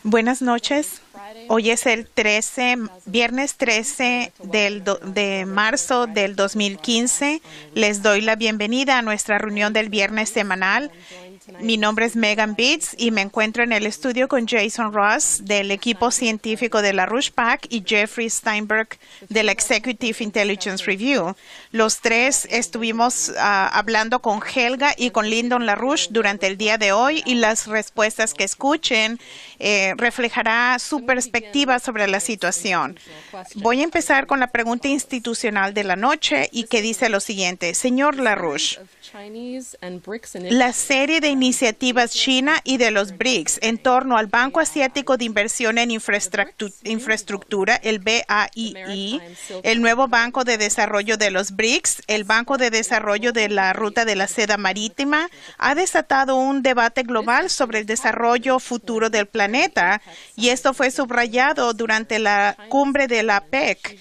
Buenas noches. Hoy es el viernes 13 de marzo del 2015. Les doy la bienvenida a nuestra reunión del viernes semanal. Mi nombre es Megan Beats y me encuentro en el estudio con Jason Ross del equipo científico de LaRouche PAC y Jeffrey Steinberg del Executive Intelligence Review. Los tres estuvimos hablando con Helga y con Lyndon LaRouche durante el día de hoy y las respuestas que escuchen reflejará su perspectiva sobre la situación. Voy a empezar con la pregunta institucional de la noche y que dice lo siguiente. Señor LaRouche, la serie de iniciativas China y de los BRICS en torno al Banco Asiático de Inversión en Infraestructura, el BAII, el nuevo Banco de Desarrollo de los BRICS, el Banco de Desarrollo de la Ruta de la Seda Marítima, ha desatado un debate global sobre el desarrollo futuro del planeta, y esto fue subrayado durante la cumbre de la APEC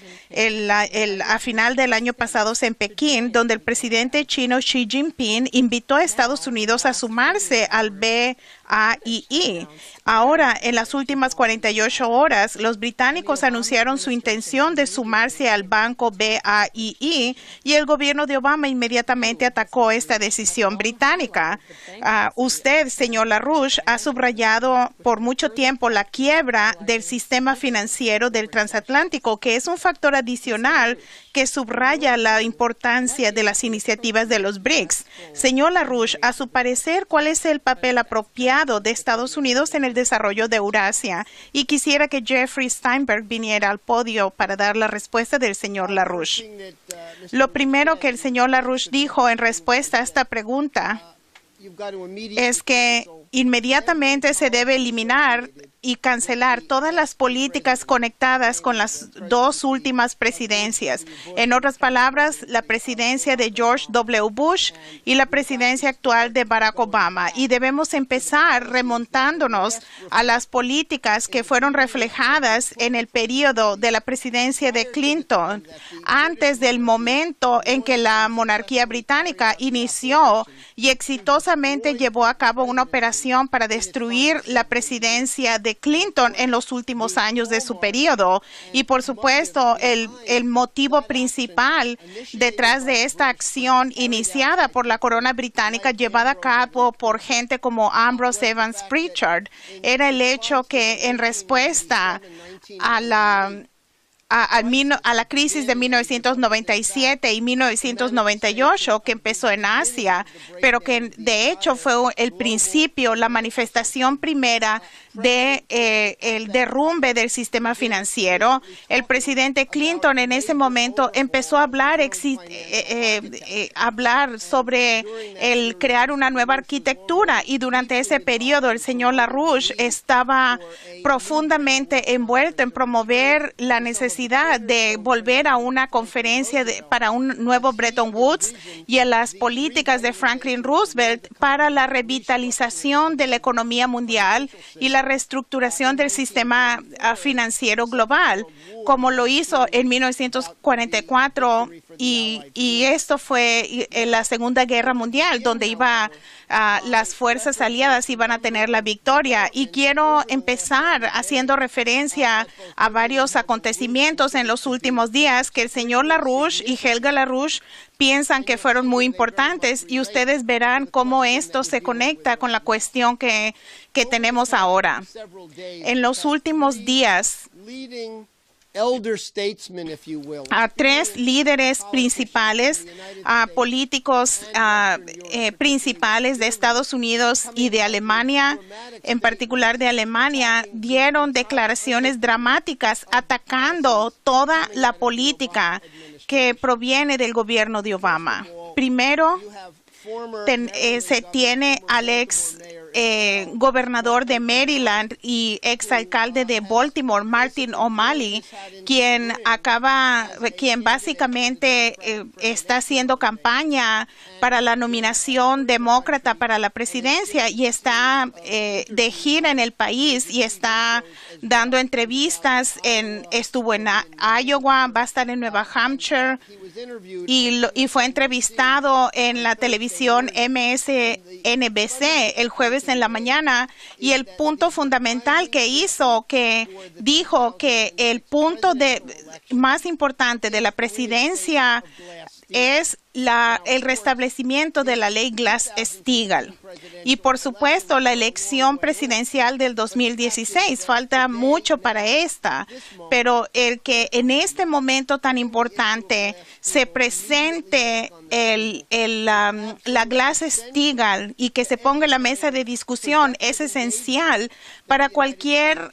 a final del año pasado en Pekín, donde el presidente chino Xi Jinping invitó a Estados Unidos a sumarse al BAII. Ahora, en las últimas 48 horas, los británicos anunciaron su intención de sumarse al banco BAII y el gobierno de Obama inmediatamente atacó esta decisión británica. Usted, señor LaRouche, ha subrayado por mucho tiempo la quiebra del sistema financiero del transatlántico, que es un factor adicional que subraya la importancia de las iniciativas de los BRICS. Señor LaRouche, a su parecer, ¿cuál es el papel apropiado de Estados Unidos en el desarrollo de Eurasia? Y quisiera que Jeffrey Steinberg viniera al podio para dar la respuesta del señor LaRouche. Lo primero que el señor LaRouche dijo en respuesta a esta pregunta es que inmediatamente se debe eliminar y cancelar todas las políticas conectadas con las dos últimas presidencias. En otras palabras, la presidencia de George W. Bush y la presidencia actual de Barack Obama. Y debemos empezar remontándonos a las políticas que fueron reflejadas en el periodo de la presidencia de Clinton, antes del momento en que la monarquía británica inició y exitosamente llevó a cabo una operación para destruir la presidencia de Clinton en los últimos años de su periodo. Y por supuesto, el motivo principal detrás de esta acción iniciada por la corona británica, llevada a cabo por gente como Ambrose Evans Pritchard, era el hecho que en respuesta a la crisis de 1997 y 1998 que empezó en Asia, pero que de hecho fue el principio, la manifestación primera de el derrumbe del sistema financiero. El presidente Clinton en ese momento empezó a hablar sobre el crear una nueva arquitectura, y durante ese periodo el señor LaRouche estaba profundamente envuelto en promover la necesidad de volver a una conferencia para un nuevo Bretton Woods y a las políticas de Franklin Roosevelt para la revitalización de la economía mundial y la reestructuración del sistema financiero global, como lo hizo en 1944, y esto fue en la Segunda Guerra Mundial, donde las fuerzas aliadas iban a tener la victoria. Y quiero empezar haciendo referencia a varios acontecimientos en los últimos días que el señor LaRouche y Helga LaRouche piensan que fueron muy importantes, y ustedes verán cómo esto se conecta con la cuestión que tenemos ahora. En los últimos días, a tres líderes principales, políticos principales de Estados Unidos y de Alemania, en particular de Alemania, dieron declaraciones dramáticas atacando toda la política que proviene del gobierno de Obama. Primero, se tiene al ex gobernador de Maryland y exalcalde de Baltimore, Martin O'Malley, quien básicamente está haciendo campaña para la nominación demócrata para la presidencia, y está de gira en el país y está dando entrevistas. Estuvo en Iowa, va a estar en Nueva Hampshire, y fue entrevistado en la televisión MSNBC el jueves en la mañana, y el punto fundamental que dijo que el punto más importante de la presidencia es el restablecimiento de la ley Glass-Steagall. Y por supuesto, la elección presidencial del 2016, falta mucho para esta, pero el que en este momento tan importante se presente la Glass-Steagall y que se ponga en la mesa de discusión es esencial para cualquier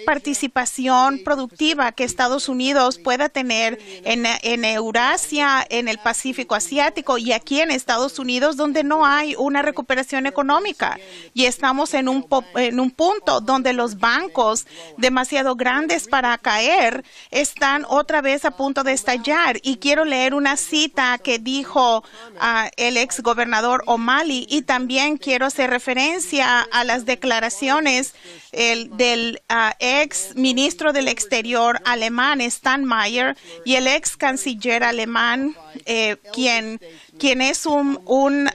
participación productiva que Estados Unidos pueda tener en Eurasia, en el Pacífico Asiático y aquí en Estados Unidos, donde no hay una recuperación económica. Y estamos en un punto donde los bancos demasiado grandes para caer están otra vez a punto de estallar. Y quiero leer una cita que dijo el ex gobernador O'Malley, y también quiero hacer referencia a las declaraciones del ex ministro del Exterior alemán, Steinmeier, y el ex canciller alemán, quien es un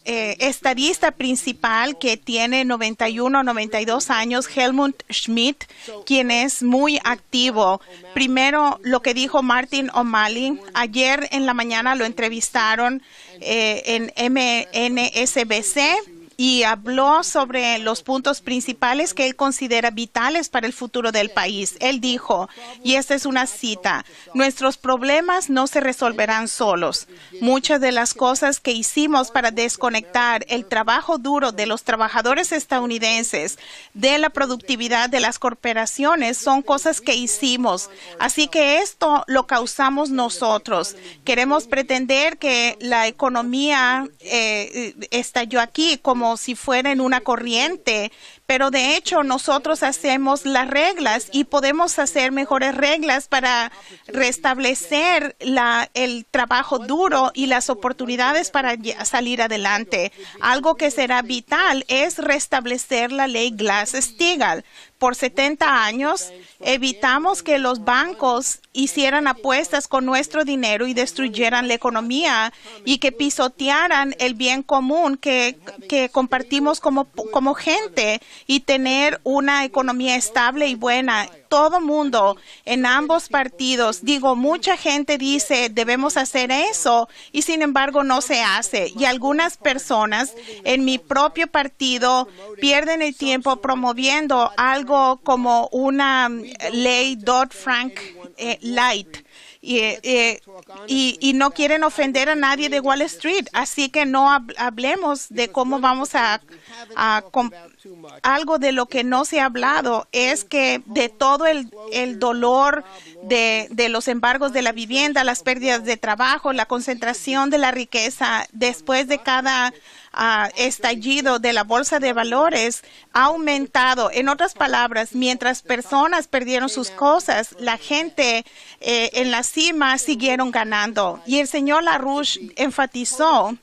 estadista principal que tiene 91 o 92 años, Helmut Schmidt, quien es muy activo. Primero, lo que dijo Martin O'Malley, ayer en la mañana lo entrevistaron en MSNBC, y habló sobre los puntos principales que él considera vitales para el futuro del país. Él dijo, y esta es una cita, nuestros problemas no se resolverán solos. Muchas de las cosas que hicimos para desconectar el trabajo duro de los trabajadores estadounidenses de la productividad de las corporaciones son cosas que hicimos. Así que esto lo causamos nosotros. Queremos pretender que la economía estalló aquí como si fuera en una corriente, pero de hecho nosotros hacemos las reglas y podemos hacer mejores reglas para restablecer el trabajo duro y las oportunidades para salir adelante. Algo que será vital es restablecer la ley Glass-Steagall. Por 70 años evitamos que los bancos hicieran apuestas con nuestro dinero y destruyeran la economía y que pisotearan el bien común que compartimos como gente, y tener una economía estable y buena. Todo mundo en ambos partidos, mucha gente dice debemos hacer eso y sin embargo no se hace. Y algunas personas en mi propio partido pierden el tiempo promoviendo algo como una ley Dodd-Frank Light. Y no quieren ofender a nadie de Wall Street, así que no hablemos de cómo vamos algo de lo que no se ha hablado es que de todo el dolor de los embargos de la vivienda, las pérdidas de trabajo, la concentración de la riqueza después de cada estallido de la bolsa de valores ha aumentado. En otras palabras, mientras personas perdieron sus cosas, la gente en la cima siguieron ganando. Y el señor LaRouche enfatizó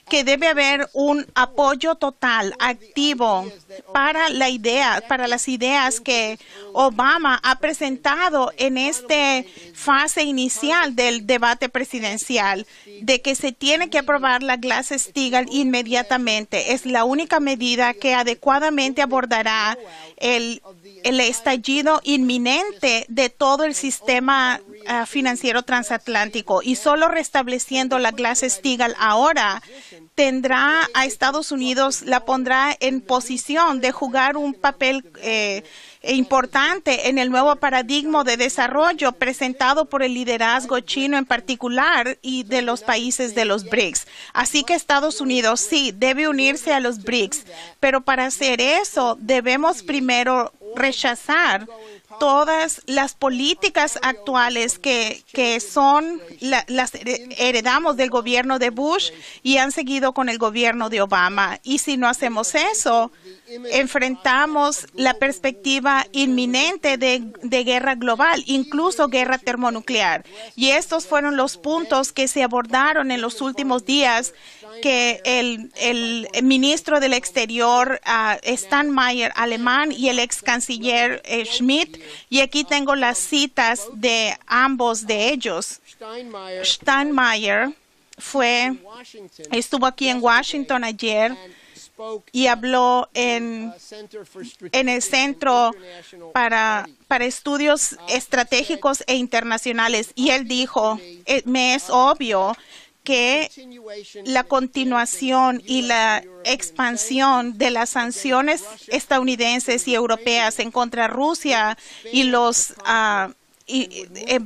que debe haber un apoyo total, activo, para las ideas que Obama ha presentado en esta fase inicial del debate presidencial, de que se tiene que aprobar la Glass-Steagall inmediatamente. Es la única medida que adecuadamente abordará el estallido inminente de todo el sistema financiero transatlántico, y solo restableciendo la Glass-Steagall ahora tendrá a Estados Unidos, la pondrá en posición de jugar un papel importante en el nuevo paradigma de desarrollo presentado por el liderazgo chino en particular y de los países de los BRICS. Así que Estados Unidos sí debe unirse a los BRICS, pero para hacer eso debemos primero rechazar todas las políticas actuales que las heredamos del gobierno de Bush y han seguido con el gobierno de Obama. Y si no hacemos eso, enfrentamos la perspectiva inminente de guerra global, incluso guerra termonuclear. Y estos fueron los puntos que se abordaron en los últimos días que el ministro del Exterior, Steinmeier, alemán, y el ex canciller Schmidt, y aquí tengo las citas de ambos de ellos. Steinmeier estuvo aquí en Washington ayer y habló en el Centro para Estudios Estratégicos e Internacionales, y él dijo, me es obvio que la continuación y la expansión de las sanciones estadounidenses y europeas en contra de Rusia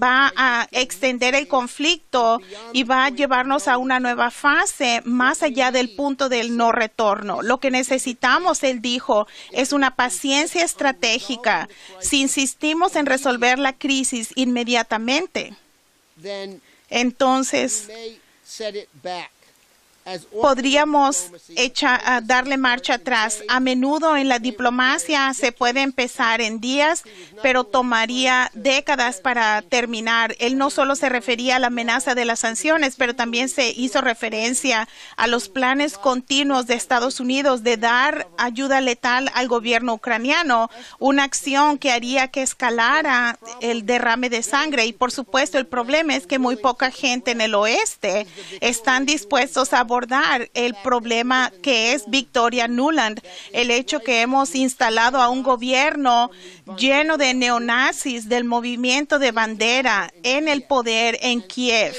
va a extender el conflicto y va a llevarnos a una nueva fase más allá del punto del no retorno. Lo que necesitamos, él dijo, es una paciencia estratégica. Si insistimos en resolver la crisis inmediatamente, entonces podríamos darle marcha atrás. A menudo en la diplomacia se puede empezar en días, pero tomaría décadas para terminar. Él no solo se refería a la amenaza de las sanciones, pero también se hizo referencia a los planes continuos de Estados Unidos de dar ayuda letal al gobierno ucraniano, una acción que haría que escalara el derrame de sangre. Y por supuesto, el problema es que muy poca gente en el oeste están dispuestos a abordar el problema que es Victoria Nuland, el hecho que hemos instalado a un gobierno lleno de neonazis del movimiento de bandera en el poder en Kiev,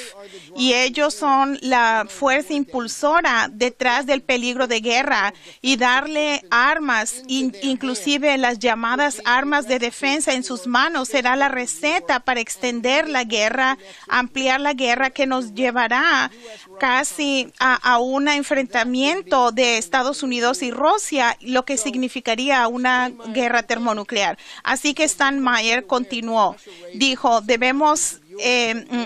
y ellos son la fuerza impulsora detrás del peligro de guerra, y darle armas, inclusive las llamadas armas de defensa en sus manos, será la receta para extender la guerra, ampliar la guerra, que nos llevará casi a un enfrentamiento de Estados Unidos y Rusia, lo que significaría una guerra termonuclear. Así que Steinmeier continuó, dijo, debemos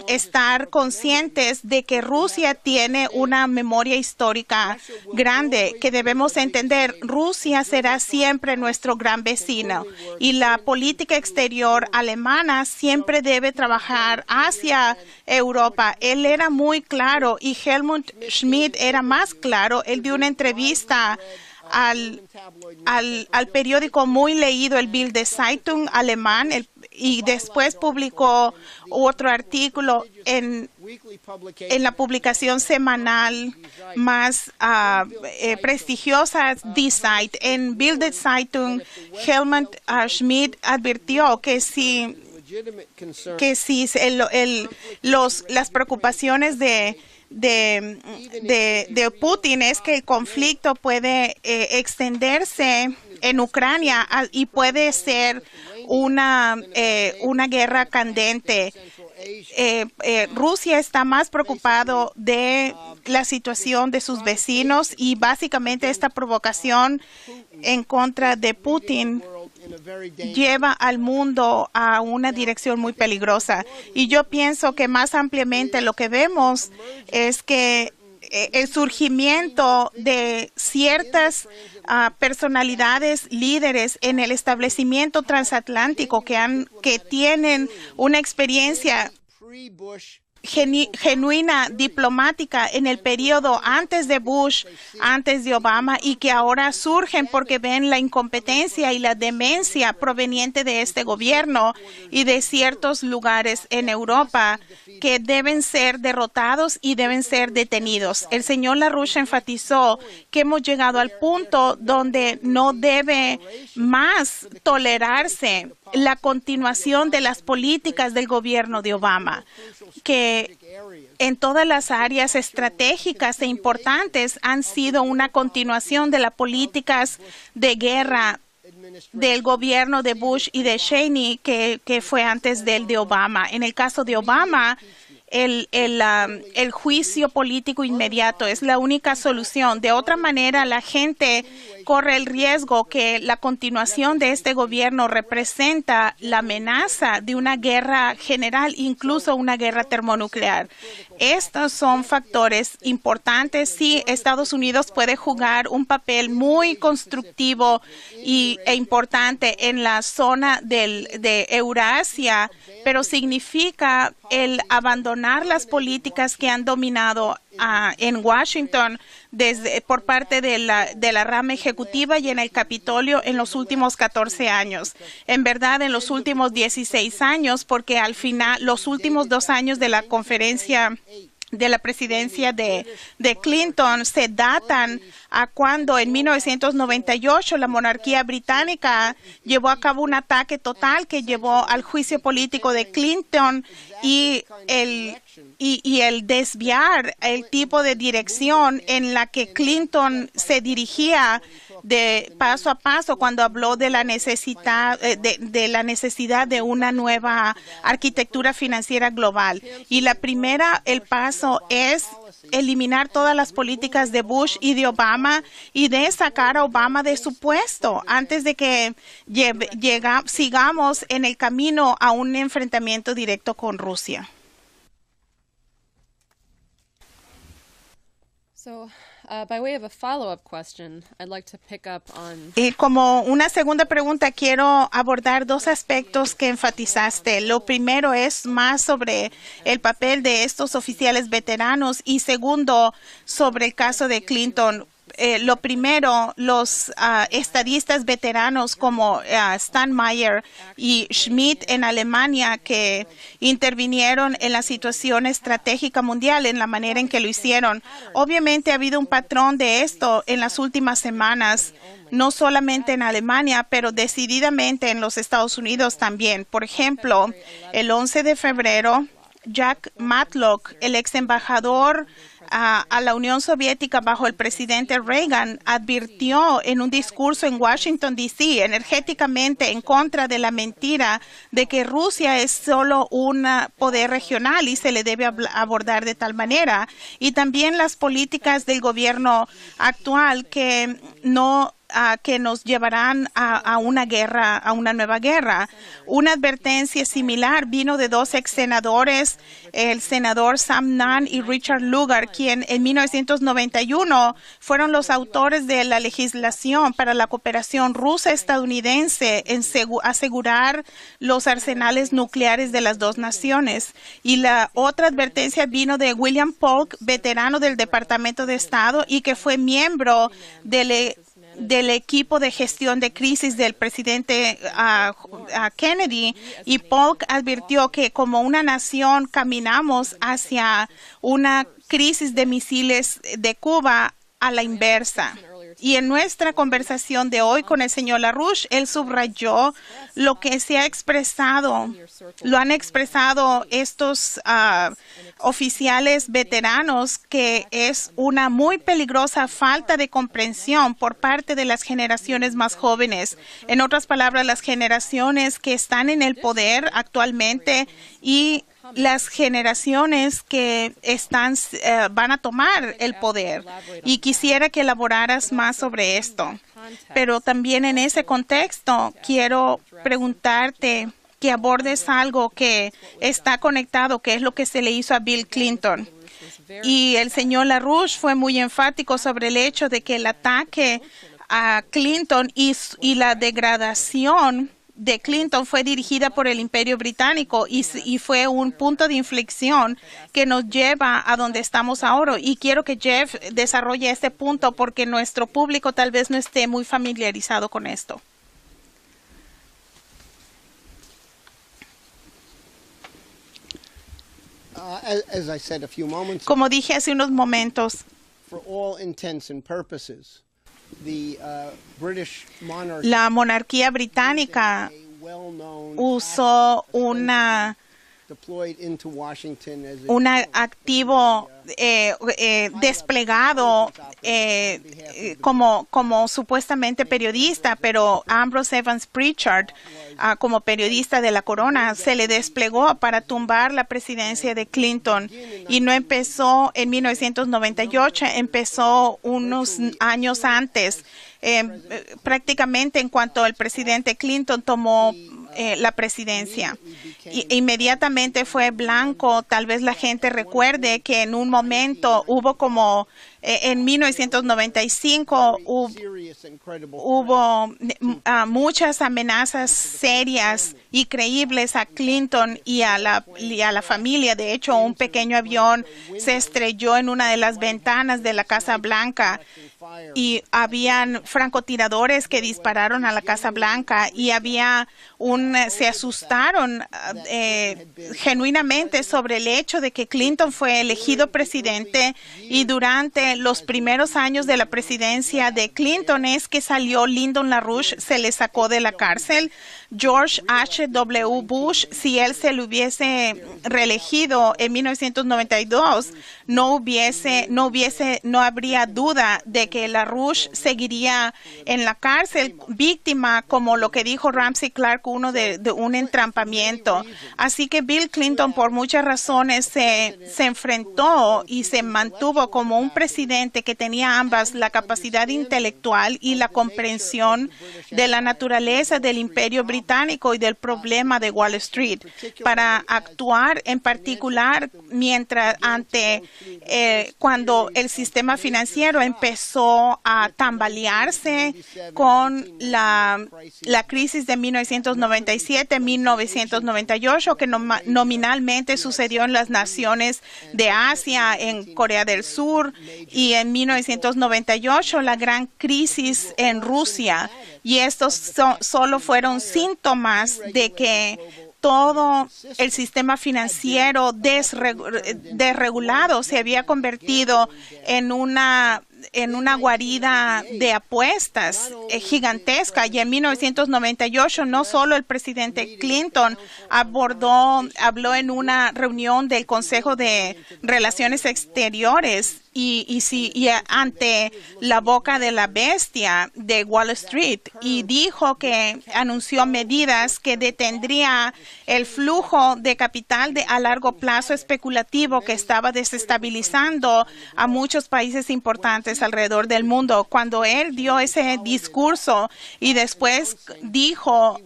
estar conscientes de que Rusia tiene una memoria histórica grande, que debemos entender, Rusia será siempre nuestro gran vecino, y la política exterior alemana siempre debe trabajar hacia Europa. Él era muy claro, y Helmut Schmidt era más claro. Él dio una entrevista al periódico muy leído, el Bild Zeitung alemán, y después publicó otro artículo en la publicación semanal más prestigiosa, Die Zeit. En Bild Zeitung, Helmut Schmidt advirtió que si las preocupaciones de Putin es que el conflicto puede extenderse en Ucrania y puede ser una guerra candente. Rusia está más preocupado de la situación de sus vecinos, y básicamente esta provocación en contra de Putin lleva al mundo a una dirección muy peligrosa. Y yo pienso que más ampliamente lo que vemos es que el surgimiento de ciertas personalidades líderes en el establecimiento transatlántico que tienen una experiencia genuina diplomática en el periodo antes de Bush, antes de Obama, y que ahora surgen porque ven la incompetencia y la demencia proveniente de este gobierno y de ciertos lugares en Europa, que deben ser derrotados y deben ser detenidos. El señor LaRouche enfatizó que hemos llegado al punto donde no debe más tolerarse la continuación de las políticas del gobierno de Obama, que en todas las áreas estratégicas e importantes han sido una continuación de las políticas de guerra del gobierno de Bush y de Cheney, que fue antes del de Obama. En el caso de Obama, el juicio político inmediato es la única solución. De otra manera, la gente corre el riesgo que la continuación de este gobierno representa la amenaza de una guerra general, incluso una guerra termonuclear. Estos son factores importantes. Sí, Estados Unidos puede jugar un papel muy constructivo e importante en la zona de Eurasia, pero significa el abandonar las políticas que han dominado en Washington por parte de la rama ejecutiva y en el Capitolio en los últimos 14 años. En verdad, en los últimos 16 años, porque al final, los últimos 2 años de la conferencia de la presidencia de Clinton se datan a cuando en 1998 la monarquía británica llevó a cabo un ataque total que llevó al juicio político de Clinton y el desviar el tipo de dirección en la que Clinton se dirigía de paso a paso cuando habló de la necesidad de una nueva arquitectura financiera global. Y el paso es eliminar todas las políticas de Bush y de Obama y de sacar a Obama de su puesto antes de que sigamos en el camino a un enfrentamiento directo con Rusia. By way of a follow-up question, I'd like to pick up on... Como una segunda pregunta, quiero abordar 2 aspectos que enfatizaste. Lo primero es más sobre el papel de estos oficiales veteranos y segundo, sobre el caso de Clinton. Lo primero, los estadistas veteranos como Steinmeier y Schmidt en Alemania que intervinieron en la situación estratégica mundial en la manera en que lo hicieron. Obviamente ha habido un patrón de esto en las últimas semanas, no solamente en Alemania, pero decididamente en los Estados Unidos también. Por ejemplo, el 11 de febrero, Jack Matlock, el ex embajador a la Unión Soviética bajo el presidente Reagan, advirtió en un discurso en Washington, D.C., enérgicamente en contra de la mentira de que Rusia es solo un poder regional y se le debe abordar de tal manera. Y también las políticas del gobierno actual que nos llevarán a una guerra, a una nueva guerra. Una advertencia similar vino de 2 ex senadores, el senador Sam Nunn y Richard Lugar, quien en 1991 fueron los autores de la legislación para la cooperación rusa-estadounidense en asegurar los arsenales nucleares de las 2 naciones. Y la otra advertencia vino de William Polk, veterano del Departamento de Estado y que fue miembro del equipo de gestión de crisis del presidente Kennedy, y Polk advirtió que como una nación caminamos hacia una crisis de misiles de Cuba a la inversa. Y en nuestra conversación de hoy con el señor LaRouche, él subrayó lo que se ha expresado, lo han expresado estos oficiales veteranos, que es una muy peligrosa falta de comprensión por parte de las generaciones más jóvenes. En otras palabras, las generaciones que están en el poder actualmente y las generaciones que van a tomar el poder. Y quisiera que elaboraras más sobre esto. Pero también en ese contexto quiero preguntarte que abordes algo que está conectado, que es lo que se le hizo a Bill Clinton. Y el señor LaRouche fue muy enfático sobre el hecho de que el ataque a Clinton y la degradación de Clinton fue dirigida por el Imperio Británico y fue un punto de inflexión que nos lleva a donde estamos ahora. Y quiero que Jeff desarrolle este punto porque nuestro público tal vez no esté muy familiarizado con esto. Como dije hace unos momentos, la monarquía británica usó un activo desplegado como supuestamente periodista, pero Ambrose Evans Pritchard, como periodista de la corona, se le desplegó para tumbar la presidencia de Clinton. Y no empezó en 1998, empezó unos años antes, prácticamente en cuanto el presidente Clinton tomó la presidencia. Inmediatamente fue blanco. Tal vez la gente recuerde que en un momento hubo como En 1995 hubo muchas amenazas serias y creíbles a Clinton y a la familia. De hecho, un pequeño avión se estrelló en una de las ventanas de la Casa Blanca y habían francotiradores que dispararon a la Casa Blanca y se asustaron genuinamente sobre el hecho de que Clinton fue elegido presidente, y durante los primeros años de la presidencia de Clinton es que salió Lyndon LaRouche, se le sacó de la cárcel. George H.W. Bush, si él se lo hubiese reelegido en 1992, no habría duda de que LaRouche seguiría en la cárcel, víctima, como lo que dijo Ramsey Clark, de un entrampamiento. Así que Bill Clinton, por muchas razones, se enfrentó y se mantuvo como un presidente que tenía ambas, la capacidad intelectual y la comprensión de la naturaleza del imperio británico y del problema de Wall Street, para actuar en particular cuando el sistema financiero empezó a tambalearse con la crisis de 1997-1998, que nominalmente sucedió en las naciones de Asia, en Corea del Sur, y en 1998 la gran crisis en Rusia. Y estos solo fueron síntomas de que todo el sistema financiero desregulado se había convertido en una guarida de apuestas gigantesca. Y en 1998 no solo el presidente Clinton habló en una reunión del Consejo de Relaciones Exteriores y ante la boca de la bestia de Wall Street, y dijo que anunció medidas que detendría el flujo de capital a largo plazo especulativo que estaba desestabilizando a muchos países importantes alrededor del mundo. Cuando él dio ese discurso y después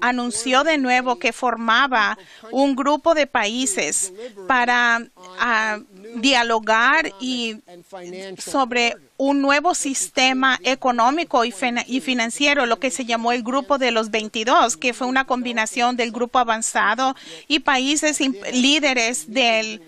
anunció de nuevo que formaba un grupo de países para dialogar sobre un nuevo sistema económico y financiero, lo que se llamó el Grupo de los 22, que fue una combinación del Grupo Avanzado y países líderes de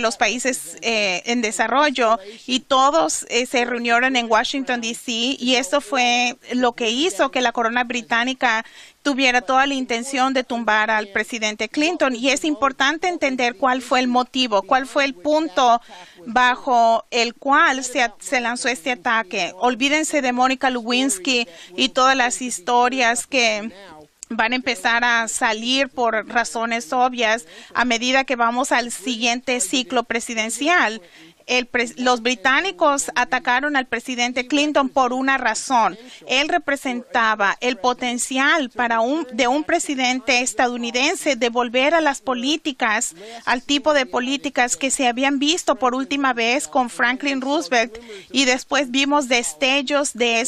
los países en desarrollo, y todos se reunieron en Washington, D.C., y esto fue lo que hizo que la corona británica tuviera toda la intención de tumbar al presidente Clinton. Y es importante entender cuál fue el motivo, cuál fue el punto bajo el cual se lanzó este ataque. Olvídense de Mónica Lewinsky y todas las historias que van a empezar a salir por razones obvias a medida que vamos al siguiente ciclo presidencial. Los británicos atacaron al presidente Clinton por una razón. Él representaba el potencial de un presidente estadounidense de volver a las políticas, al tipo de políticas que se habían visto por última vez con Franklin Roosevelt, y después vimos destellos de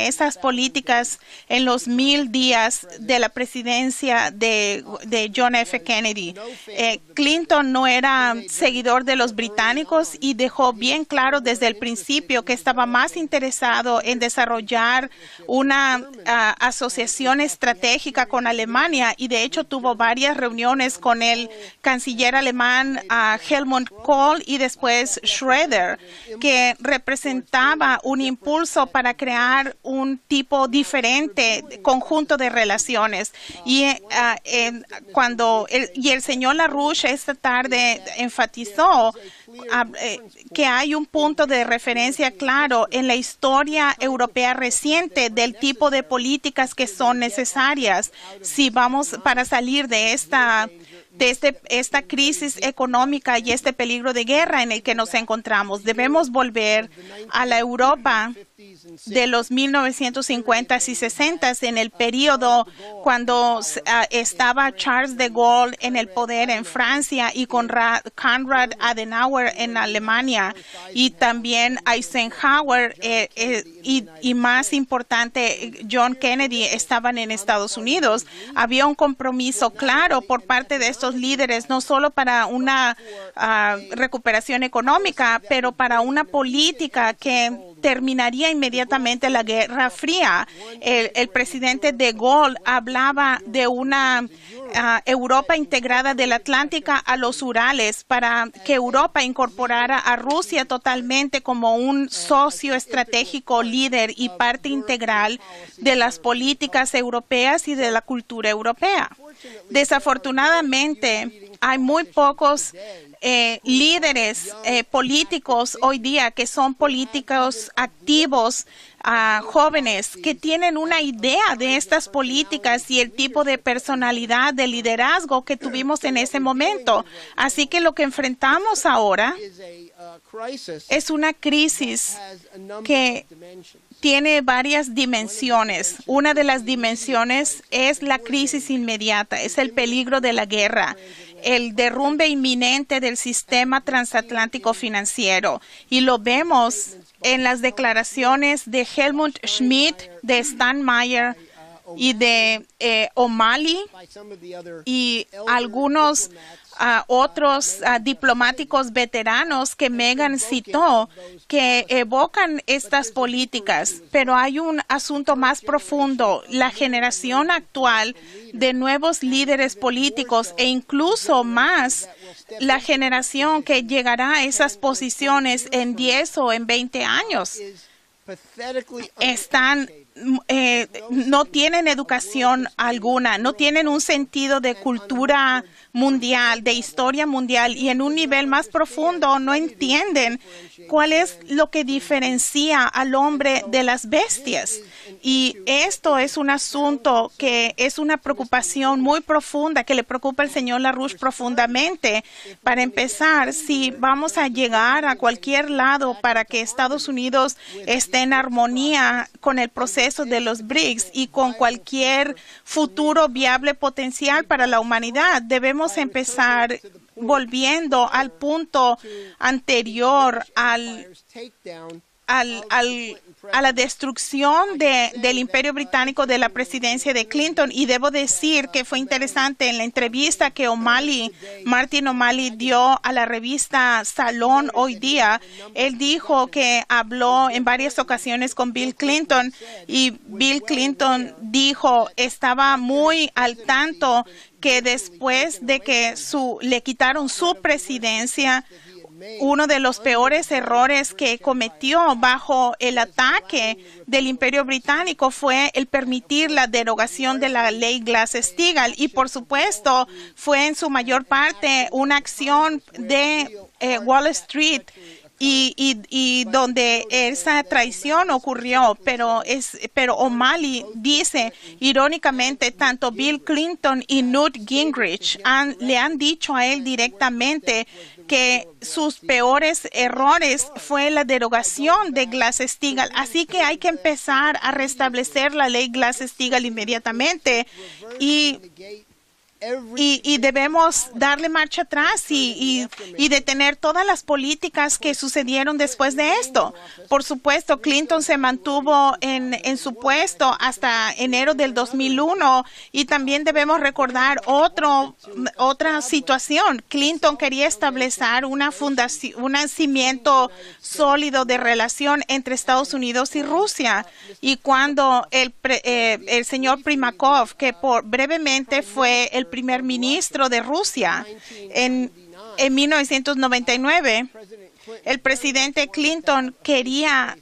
esas políticas en los 1000 días de la presidencia de John F. Kennedy. Clinton no era seguidor de los británicos y dejó bien claro desde el principio que estaba más interesado en desarrollar una asociación estratégica con Alemania, y de hecho tuvo varias reuniones con el canciller alemán Helmut Kohl y después Schröder, que representaba un impulso para crear un tipo diferente conjunto de relaciones. Y el señor LaRouche esta tarde enfatizó que hay un punto de referencia claro en la historia europea reciente del tipo de políticas que son necesarias si vamos para salir de esta crisis económica y este peligro de guerra en el que nos encontramos. Debemos volver a la Europa de los 1950s y 60s, en el periodo cuando estaba Charles de Gaulle en el poder en Francia y Konrad Adenauer en Alemania, y también Eisenhower y más importante John Kennedy estaban en Estados Unidos. Había un compromiso claro por parte de estos líderes, no solo para una recuperación económica, pero para una política que terminaría inmediatamente la Guerra Fría. El presidente de Gaulle hablaba de una Europa integrada del Atlántico a los Urales, para que Europa incorporara a Rusia totalmente como un socio estratégico, líder y parte integral de las políticas europeas y de la cultura europea. Desafortunadamente, hay muy pocos líderes políticos hoy día que son políticos activos, jóvenes, que tienen una idea de estas políticas y el tipo de personalidad, de liderazgo que tuvimos en ese momento. Así que lo que enfrentamos ahora es una crisis que tiene varias dimensiones. Una de las dimensiones es la crisis inmediata, es el peligro de la guerra, el derrumbe inminente del sistema transatlántico financiero. Y lo vemos en las declaraciones de Helmut Schmidt, de Steinmeier y de O'Malley y algunos otros diplomáticos veteranos que Megan citó, que evocan estas políticas. Pero hay un asunto más profundo: la generación actual de nuevos líderes políticos, e incluso más la generación que llegará a esas posiciones en 10 o en 20 años. No tienen educación alguna, no tienen un sentido de cultura mundial, de historia mundial, y en un nivel más profundo no entienden cuál es lo que diferencia al hombre de las bestias. Y esto es un asunto que es una preocupación muy profunda, que le preocupa al señor LaRouche profundamente. Para empezar, si vamos a llegar a cualquier lado para que Estados Unidos esté en armonía con el proceso de los BRICS y con cualquier futuro viable potencial para la humanidad, debemos empezar volviendo al punto anterior a la destrucción del Imperio Británico de la presidencia de Clinton. Y debo decir que fue interesante en la entrevista que Martin O'Malley dio a la revista Salón hoy día. Él dijo que habló en varias ocasiones con Bill Clinton, y Bill Clinton dijo estaba muy al tanto que después de que le quitaron su presidencia, uno de los peores errores que cometió bajo el ataque del Imperio Británico fue el permitir la derogación de la ley Glass-Steagall, y por supuesto fue en su mayor parte una acción de Wall Street y donde esa traición ocurrió. Pero O'Malley dice, irónicamente, tanto Bill Clinton y Newt Gingrich le han dicho a él directamente que sus peores errores fue la derogación de Glass-Steagall. Así que hay que empezar a restablecer la ley Glass-Steagall inmediatamente, y debemos darle marcha atrás y detener todas las políticas que sucedieron después de esto. Por supuesto, Clinton se mantuvo en su puesto hasta enero del 2001, y también debemos recordar otra situación. Clinton quería establecer un cimiento sólido de relación entre Estados Unidos y Rusia, y cuando el señor Primakov, que brevemente fue el primer ministro de Rusia en 1999, el presidente Clinton quería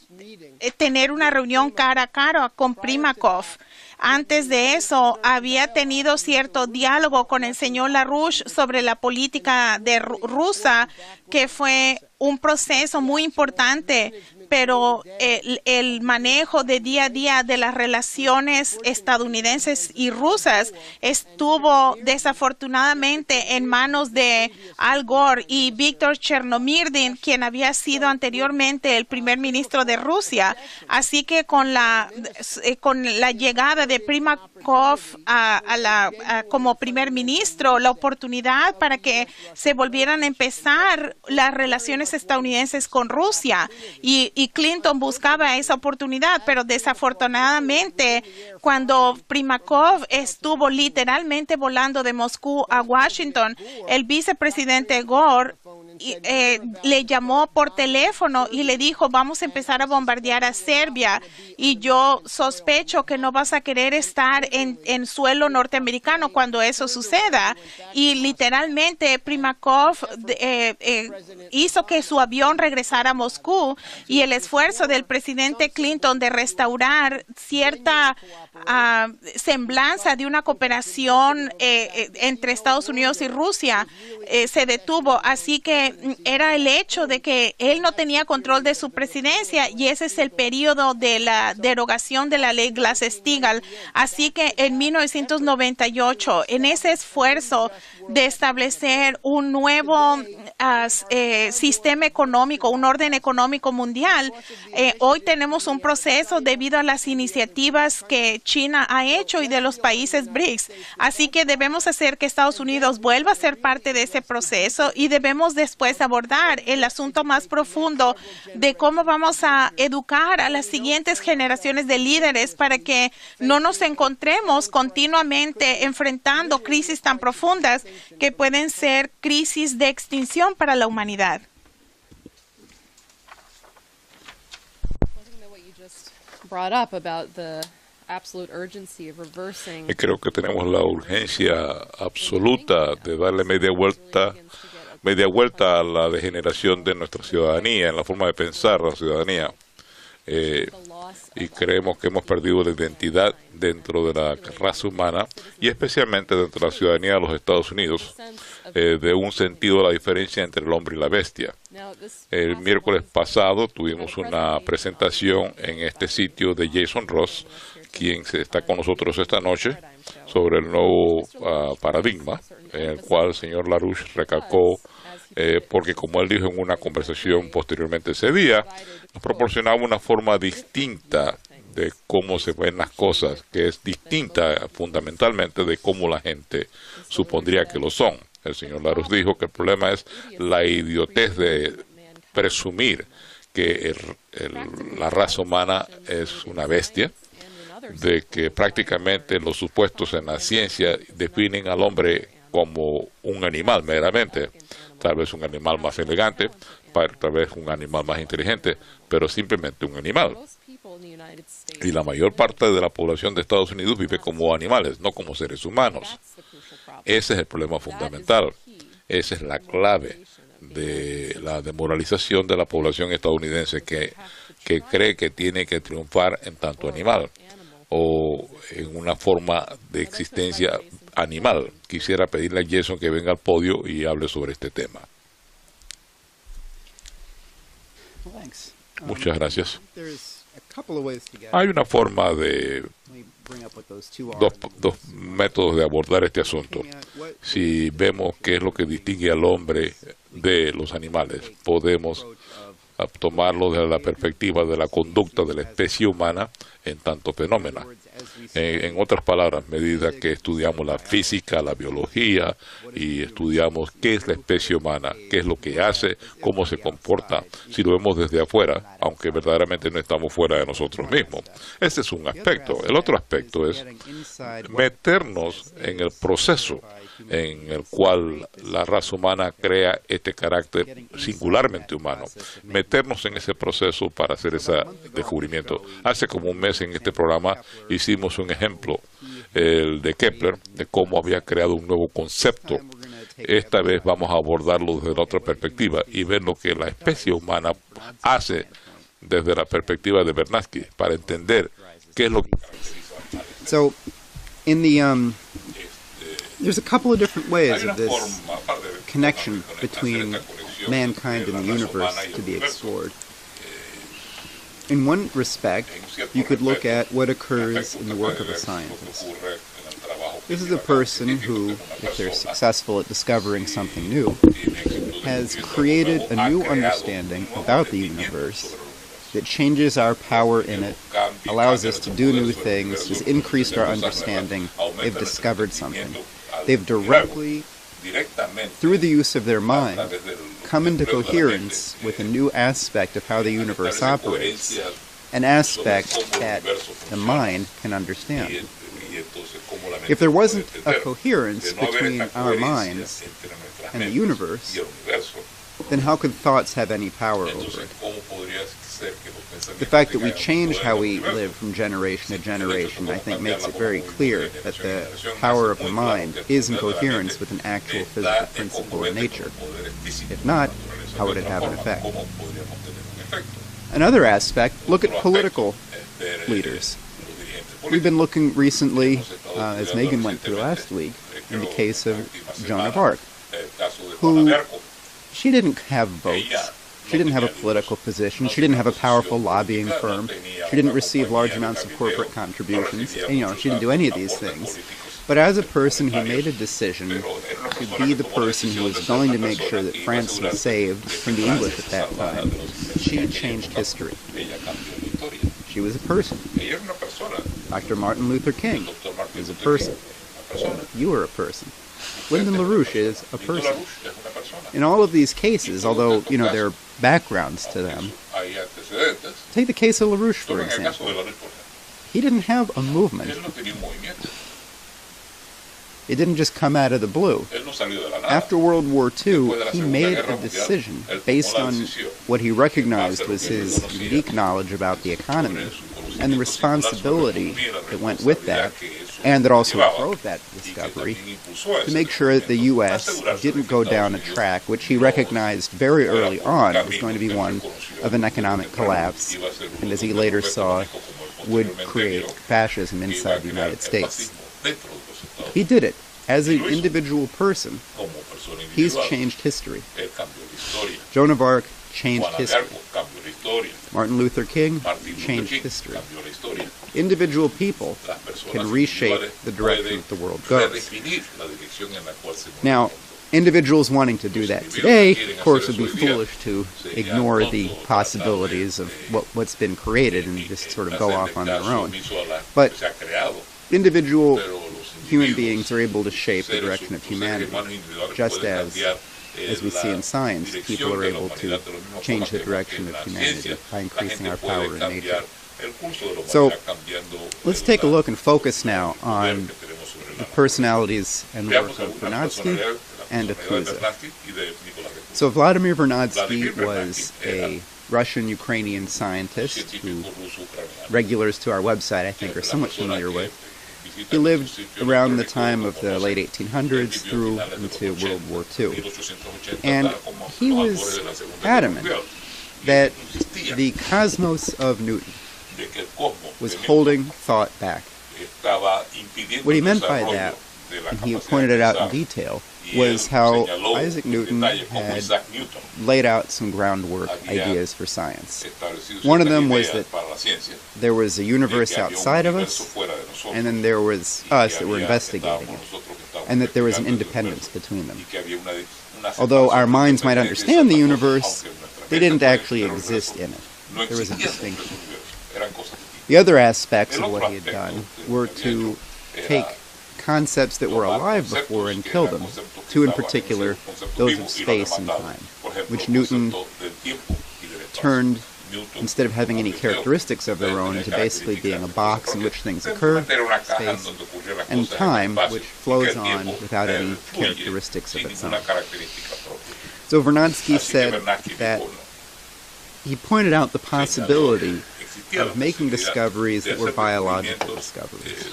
tener una reunión cara a cara con Primakov. Antes de eso, había tenido cierto diálogo con el señor LaRouche sobre la política rusa, que fue un proceso muy importante pero el manejo de día a día de las relaciones estadounidenses y rusas estuvo desafortunadamente en manos de Al Gore y Víctor Chernomyrdin, quien había sido anteriormente el primer ministro de Rusia. Así que con la llegada de Primakov como primer ministro, la oportunidad para que se volvieran a empezar las relaciones estadounidenses con Rusia, y Clinton buscaba esa oportunidad, pero desafortunadamente cuando Primakov estuvo literalmente volando de Moscú a Washington, el vicepresidente Gore le llamó por teléfono y le dijo: vamos a empezar a bombardear a Serbia y yo sospecho que no vas a querer estar en suelo norteamericano cuando eso suceda. Y literalmente Primakov hizo que su avión regresara a Moscú, y el esfuerzo del presidente Clinton de restaurar cierta semblanza de una cooperación entre Estados Unidos y Rusia se detuvo. Así que era el hecho de que él no tenía control de su presidencia, y ese es el periodo de la derogación de la ley Glass-Steagall. Así que en 1998, en ese esfuerzo de establecer un nuevo sistema económico, un orden económico mundial, hoy tenemos un proceso debido a las iniciativas que China ha hecho y de los países BRICS. Así que debemos hacer que Estados Unidos vuelva a ser parte de ese proceso, y debemos después abordar el asunto más profundo de cómo vamos a educar a las siguientes generaciones de líderes para que no nos encontremos continuamente enfrentando crisis tan profundas que pueden ser crisis de extinción para la humanidad. Creo que tenemos la urgencia absoluta de darle media vuelta a la degeneración de nuestra ciudadanía, en la forma de pensar la ciudadanía. Y creemos que hemos perdido la identidad dentro de la raza humana, y especialmente dentro de la ciudadanía de los Estados Unidos, de un sentido de la diferencia entre el hombre y la bestia. El miércoles pasado tuvimos una presentación en este sitio de Jason Ross, quien está con nosotros esta noche, sobre el nuevo paradigma, en el cual el señor LaRouche recalcó, porque como él dijo en una conversación posteriormente ese día, nos proporcionaba una forma distinta de cómo se ven las cosas, que es distinta fundamentalmente de cómo la gente supondría que lo son. El señor LaRouche dijo que el problema es la idiotez de presumir que la raza humana es una bestia, de que prácticamente los supuestos en la ciencia definen al hombre como un animal meramente, tal vez un animal más elegante, tal vez un animal más inteligente, pero simplemente un animal. Y la mayor parte de la población de Estados Unidos vive como animales, no como seres humanos. Ese es el problema fundamental. Esa es la clave de la demoralización de la población estadounidense, que cree que tiene que triunfar en tanto animal o en una forma de existencia animal. Quisiera pedirle a Jason que venga al podio y hable sobre este tema. Muchas gracias. Hay una forma de dos métodos de abordar este asunto. Si vemos qué es lo que distingue al hombre de los animales, podemos tomarlo desde la perspectiva de la conducta de la especie humana en tanto fenómeno. En otras palabras, a medida que estudiamos la física, la biología, y estudiamos qué es la especie humana, qué es lo que hace, cómo se comporta, si lo vemos desde afuera, aunque verdaderamente no estamos fuera de nosotros mismos. Ese es un aspecto. El otro aspecto es meternos en el proceso en el cual la raza humana crea este carácter singularmente humano. Meternos en ese proceso para hacer ese descubrimiento. Hace como un mes en este programa hicimos un ejemplo, el de Kepler, de cómo había creado un nuevo concepto. Esta vez vamos a abordarlo desde la otra perspectiva y ver lo que la especie humana hace desde la perspectiva de Vernadsky, para entender qué es lo que... So, in the there's a couple of different ways of this connection between mankind and the universe to be explored. in one respect, you could look at what occurs in the work of a scientist. This is a person who, if they're successful at discovering something new, has created a new understanding about the universe that changes our power in it, allows us to do new things, has increased our understanding. They've discovered something. They've directly, through the use of their mind, come into coherence with a new aspect of how the universe operates, an aspect that the mind can understand. If there wasn't a coherence between our minds and the universe, then how could thoughts have any power over it? The fact that we change how we live from generation to generation, I think, makes it very clear that the power of the mind is in coherence with an actual physical principle in nature. If not, how would it have an effect? Another aspect, look at political leaders. We've been looking recently, as Megan went through last week, in the case of Joan of Arc, who she didn't have votes. She didn't have a political position. She didn't have a powerful lobbying firm. She didn't receive large amounts of corporate contributions. And, she didn't do any of these things. But as a person who made a decision to be the person who was going to make sure that France was saved from the English at that time, she changed history. She was a person. Dr. Martin Luther King is a person. You are a person. Lyndon LaRouche is a person. In all of these cases, although, there are backgrounds to them, take the case of LaRouche, for example. He didn't have a movement. It didn't just come out of the blue. After World War II, he made a decision based on what he recognized was his unique knowledge about the economy and the responsibility that went with that, and that also drove that discovery, to make sure that the U.S. didn't go down a track which he recognized very early on was going to be one of an economic collapse, and as he later saw, would create fascism inside the United States. He did it. As an individual person, he's changed history. Joan of Arc changed history. Martin Luther King changed history. Individual people can reshape the direction that the world goes. Now, individuals wanting to do that today, of course, would be foolish to ignore the possibilities of what's been created and just sort of go off on their own. But individual human beings are able to shape the direction of humanity, just as we see in science, people are able to change the direction of humanity by increasing our power in nature. So let's take a look and focus now on the personalities and the work of Vernadsky and of Kaluza. So Vladimir Vernadsky was a Russian-Ukrainian scientist who regulars to our website, I think, are somewhat familiar with. He lived around the time of the late 1800s through into World War II. And he was adamant that the cosmos of Newton was holding thought back. What he meant by that, and he pointed it out in detail, was how Isaac Newton had laid out some groundwork ideas for science. One of them was that there was a universe outside of us, and then there was us that were investigating it, and that there was an independence between them. Although our minds might understand the universe, they didn't actually exist in it. There was a distinction. The other aspects of what he had done were to take concepts that were alive before and kill them, two in particular, those of space and time, which Newton turned, instead of having any characteristics of their own, into basically being a box in which things occur, space, and time, which flows on without any characteristics of its own. So Vernadsky said that he pointed out the possibility of making discoveries that were biological discoveries,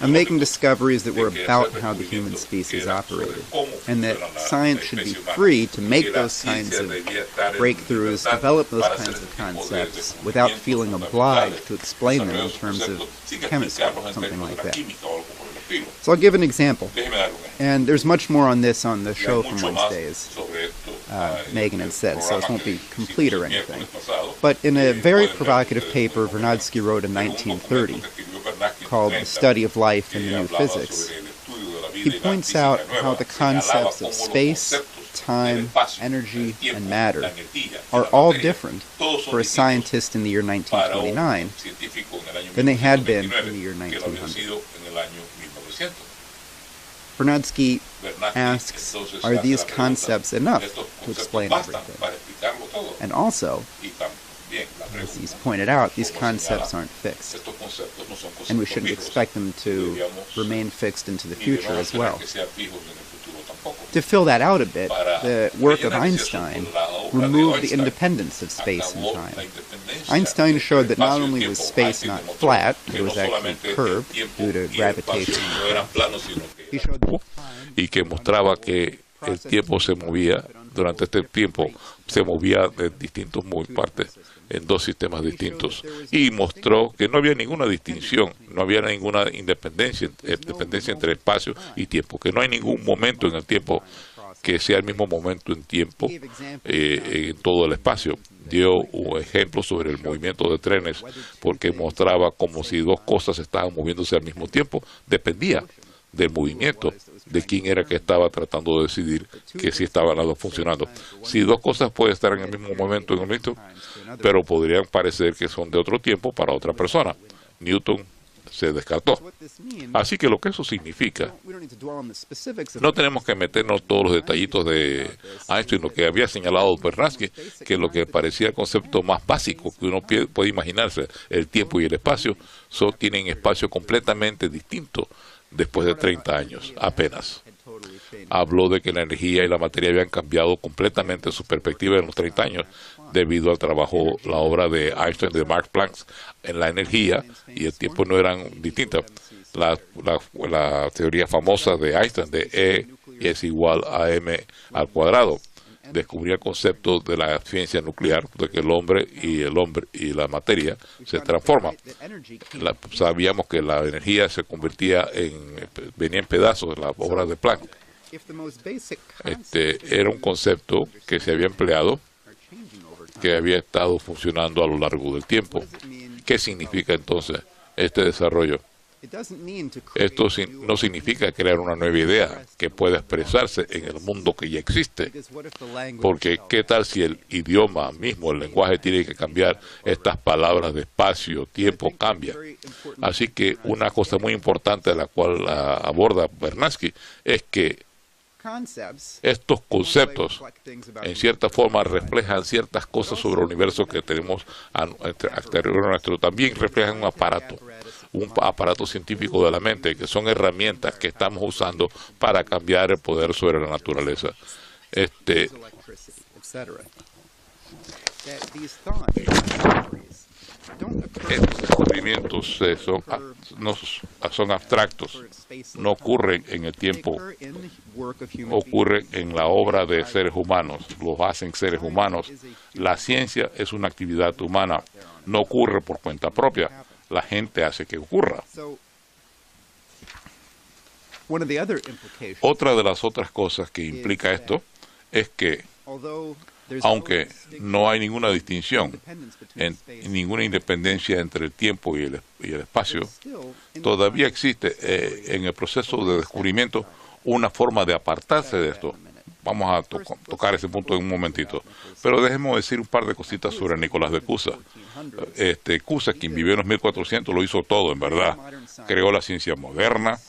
of making discoveries that were about how the human species operated, and that science should be free to make those kinds of breakthroughs, develop those kinds of concepts, without feeling obliged to explain them in terms of chemistry, something like that. So I'll give an example, and there's much more on this on the show from Wednesdays. Megan had said, so this won't be complete or anything. But in a very provocative paper Vernadsky wrote in 1930 called The Study of Life in the New Physics, he points out how the concepts of space, time, energy, and matter are all different for a scientist in the year 1929 than they had been in the year 1900. Vernadsky asks, are these concepts enough to explain everything? And also, as he's pointed out, these concepts aren't fixed, and we shouldn't expect them to remain fixed into the future as well. To fill that out a bit, the work of Einstein removed the independence of space and time. Einstein showed that not only was space not flat, it was actually curved due to gravitation. Y que mostraba que el tiempo se movía, durante este tiempo se movía de distintos partes en dos sistemas distintos, y mostró que no había ninguna distinción, no había ninguna dependencia entre espacio y tiempo, que no hay ningún momento en el tiempo que sea el mismo momento en tiempo en todo el espacio. Dio un ejemplo sobre el movimiento de trenes, porque mostraba como si dos cosas estaban moviéndose al mismo tiempo, dependía del movimiento, de quién era que estaba tratando de decidir que si estaban las dos funcionando. Si dos cosas pueden estar en el mismo momento, pero podrían parecer que son de otro tiempo para otra persona. Newton se descartó. Así que lo que eso significa, no tenemos que meternos todos los detallitos de Einstein, lo que había señalado Vernadsky, que lo que parecía el concepto más básico que uno puede imaginarse, el tiempo y el espacio, tienen espacio completamente distinto después de 30 años, apenas. Habló de que la energía y la materia habían cambiado completamente su perspectiva en los 30 años debido al trabajo, la obra de Einstein, de Max Planck, en la energía y el tiempo no eran distintas. La teoría famosa de Einstein de E es igual a m al cuadrado. Descubría el concepto de la ciencia nuclear, de que el hombre y la materia se transforman. Sabíamos que la energía se venía en pedazos de la obra de Planck. Era un concepto que se había empleado, que había estado funcionando a lo largo del tiempo. ¿Qué significa entonces este desarrollo? Esto no significa crear una nueva idea que pueda expresarse en el mundo que ya existe, porque ¿qué tal si el idioma mismo, el lenguaje tiene que cambiar? Estas palabras de espacio, tiempo cambian. Así que una cosa muy importante a la cual aborda Vernadsky es que estos conceptos en cierta forma reflejan ciertas cosas sobre el universo que tenemos exterior a nuestro. También reflejan un aparato científico de la mente, que son herramientas que estamos usando para cambiar el poder sobre la naturaleza. Estos descubrimientos son abstractos, no ocurren en el tiempo, ocurren en la obra de seres humanos, los hacen seres humanos. La ciencia es una actividad humana, no ocurre por cuenta propia, la gente hace que ocurra. Otra de las otras cosas que implica esto es que, aunque no hay ninguna distinción, ninguna independencia entre el tiempo y el espacio, todavía existe en el proceso de descubrimiento una forma de apartarse de esto. Vamos a tocar ese punto en un momentito. Pero déjeme decir un par de cositas sobre Nicolás de Cusa. Cusa, quien vivió en los 1400, lo hizo todo, en verdad. Creó la ciencia moderna,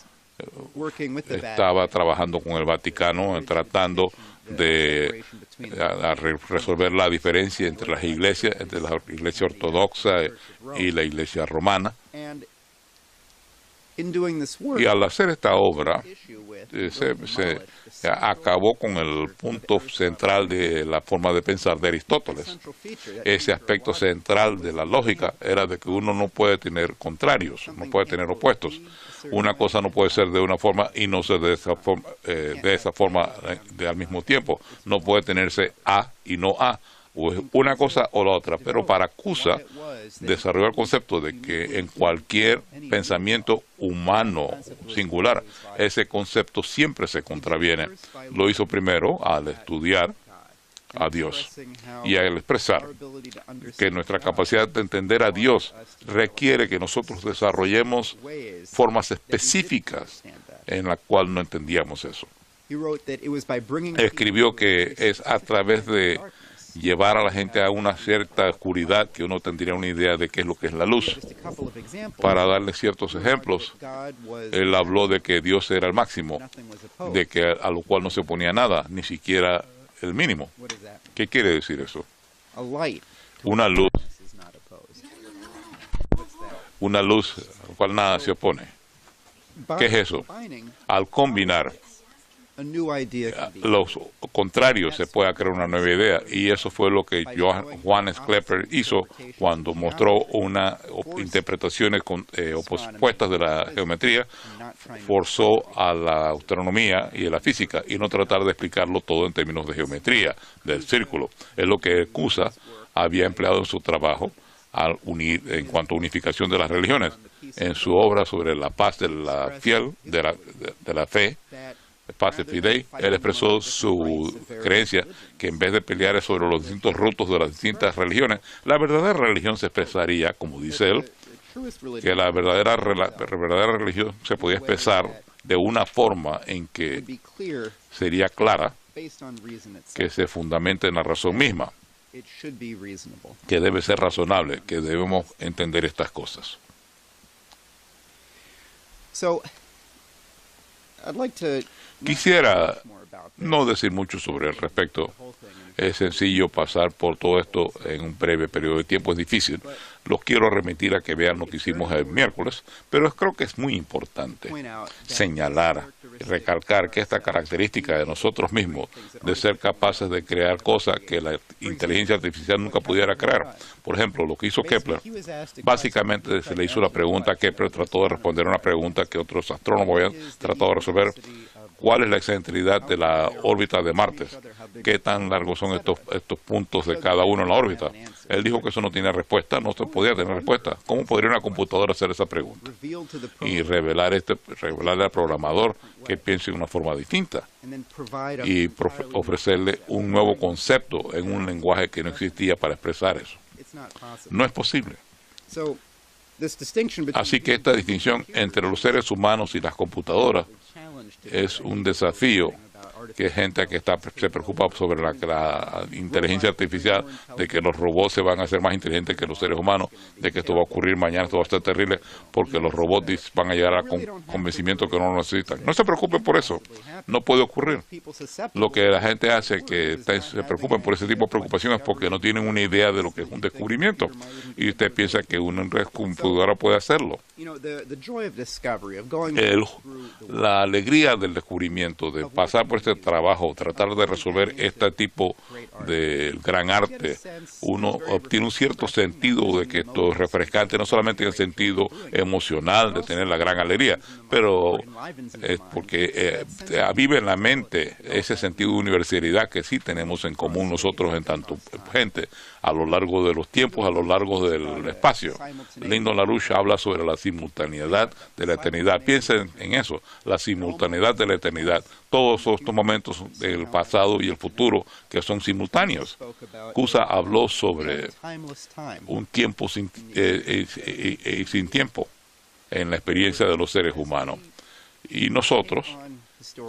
estaba trabajando con el Vaticano, tratando de resolver la diferencia entre las iglesias, entre la iglesia ortodoxa y la iglesia romana. Y al hacer esta obra, se acabó con el punto central de la forma de pensar de Aristóteles. Ese aspecto central de la lógica era de que uno no puede tener contrarios, no puede tener opuestos. Una cosa no puede ser de una forma y no ser de esa forma al mismo tiempo. No puede tenerse A y no A. O es una cosa o la otra, pero para Cusa desarrolló el concepto de que en cualquier pensamiento humano singular, ese concepto siempre se contraviene. Lo hizo primero al estudiar a Dios. Y al expresar que nuestra capacidad de entender a Dios requiere que nosotros desarrollemos formas específicas en la cual no entendíamos eso. Escribió que es a través de llevar a la gente a una cierta oscuridad que uno tendría una idea de qué es lo que es la luz. Para darle ciertos ejemplos, él habló de que Dios era el máximo, de que a lo cual no se oponía nada, ni siquiera el mínimo. ¿Qué quiere decir eso? Una luz a la cual nada se opone. ¿Qué es eso? Al combinar los contrarios se puede crear una nueva idea, y eso fue lo que Johannes Kepler hizo cuando mostró unas interpretaciones opuestas de la geometría. Forzó a la astronomía y a la física y no tratar de explicarlo todo en términos de geometría del círculo. Es lo que Cusa había empleado en su trabajo al unir, en cuanto a unificación de las religiones. En su obra sobre la paz de la fe, Paz et Fidei, él expresó su creencia que en vez de pelear sobre los distintos rutos de las distintas religiones, la verdadera religión se expresaría, como dice él, que la verdadera religión se podía expresar de una forma en que sería clara, que se fundamente en la razón misma, que debe ser razonable, que debemos entender estas cosas. Quisiera no decir mucho sobre el respecto. Es sencillo pasar por todo esto en un breve periodo de tiempo, es difícil. Los quiero remitir a que vean lo que hicimos el miércoles, pero creo que es muy importante señalar y recalcar que esta característica de nosotros mismos, de ser capaces de crear cosas que la inteligencia artificial nunca pudiera crear. Por ejemplo, lo que hizo Kepler, básicamente se le hizo la pregunta a Kepler, trató de responder una pregunta que otros astrónomos habían tratado de resolver. ¿Cuál es la excentricidad de la órbita de Marte? ¿Qué tan largos son estos puntos de cada uno en la órbita? Él dijo que eso no tiene respuesta, no se podía tener respuesta. ¿Cómo podría una computadora hacer esa pregunta? Y revelarle al programador que piense de una forma distinta y ofrecerle un nuevo concepto en un lenguaje que no existía para expresar eso. No es posible. Así que esta distinción entre los seres humanos y las computadoras es un desafío que gente que se preocupa sobre la inteligencia artificial, de que los robots se van a hacer más inteligentes que los seres humanos, de que esto va a ocurrir mañana, esto va a estar terrible, porque los robots van a llegar a convencimiento que no lo necesitan. No se preocupen por eso, no puede ocurrir. Lo que la gente hace que se preocupen por ese tipo de preocupaciones es porque no tienen una idea de lo que es un descubrimiento, y usted piensa que una computadora puede hacerlo. La alegría del descubrimiento, de pasar por este trabajo, tratar de resolver este tipo de gran arte, uno obtiene un cierto sentido de que esto es refrescante, no solamente en el sentido emocional de tener la gran alegría, pero es porque vive en la mente ese sentido de universalidad que sí tenemos en común nosotros en tanto gente a lo largo de los tiempos, a lo largo del espacio. Lyndon LaRouche habla sobre la simultaneidad de la eternidad. Piensen en eso, la simultaneidad de la eternidad. Todos estos momentos del pasado y el futuro que son simultáneos. Cusa habló sobre un tiempo sin tiempo en la experiencia de los seres humanos. Y nosotros,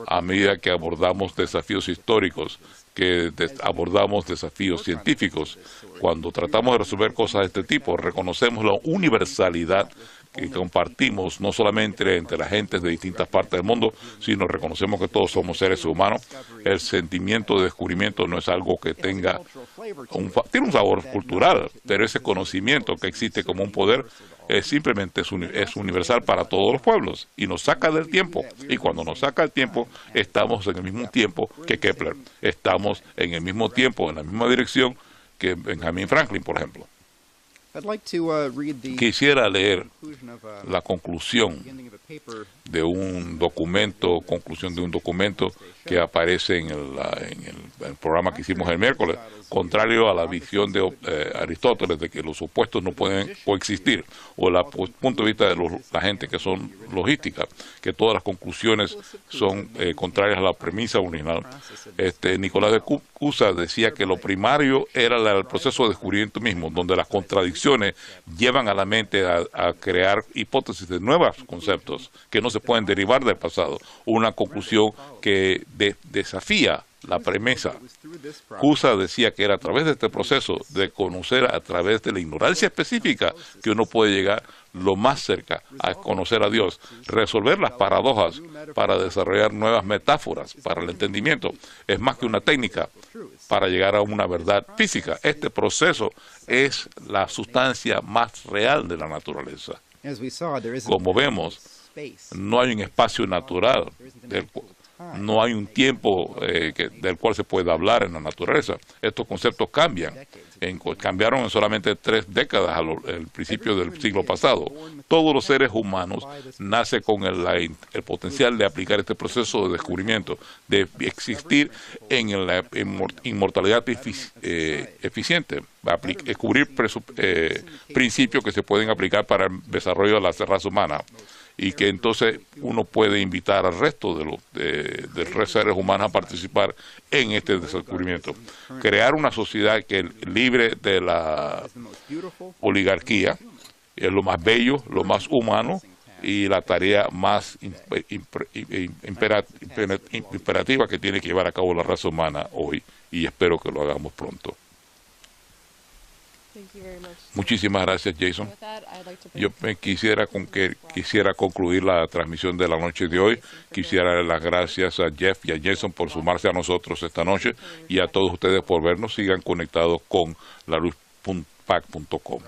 a medida que abordamos desafíos históricos, que abordamos desafíos científicos, cuando tratamos de resolver cosas de este tipo, reconocemos la universalidad que compartimos no solamente entre las gentes de distintas partes del mundo, sino reconocemos que todos somos seres humanos. El sentimiento de descubrimiento no es algo que tiene un sabor cultural, pero ese conocimiento que existe como un poder simplemente es universal para todos los pueblos y nos saca del tiempo. Y cuando nos saca el tiempo, estamos en el mismo tiempo que Kepler. Estamos en el mismo tiempo, en la misma dirección que Benjamin Franklin, por ejemplo. Quisiera leer la conclusión de un documento, conclusión de un documento que aparece en el programa que hicimos el miércoles, contrario a la visión de Aristóteles de que los opuestos no pueden coexistir, o el punto de vista de la gente que son logísticas, que todas las conclusiones son contrarias a la premisa original. Nicolás de Cusa decía que lo primario era el proceso de descubrimiento mismo, donde las contradicciones llevan a la mente a crear hipótesis de nuevos conceptos que no se pueden derivar del pasado, una conclusión que desafía la premisa. Cusa decía que era a través de este proceso de conocer a través de la ignorancia específica que uno puede llegar lo más cerca a conocer a Dios, resolver las paradojas para desarrollar nuevas metáforas para el entendimiento. Es más que una técnica para llegar a una verdad física. Este proceso es la sustancia más real de la naturaleza. Como vemos, no hay un espacio natural, no hay un tiempo del cual se puede hablar en la naturaleza. Estos conceptos cambiaron en solamente 3 décadas al principio del siglo pasado. Todos los seres humanos nacen con el potencial de aplicar este proceso de descubrimiento, de existir en la inmortalidad eficiente, descubrir principios que se pueden aplicar para el desarrollo de la raza humana, y que entonces uno puede invitar al resto de los seres humanos a participar en este descubrimiento. Crear una sociedad que libre de la oligarquía es lo más bello, lo más humano y la tarea más imperativa que tiene que llevar a cabo la raza humana hoy, y espero que lo hagamos pronto. Muchísimas gracias, Jason. Yo quisiera concluir la transmisión de la noche de hoy. Quisiera dar las gracias a Jeff y a Jason por sumarse a nosotros esta noche, y a todos ustedes por vernos. Sigan conectados con laluz.pac.com.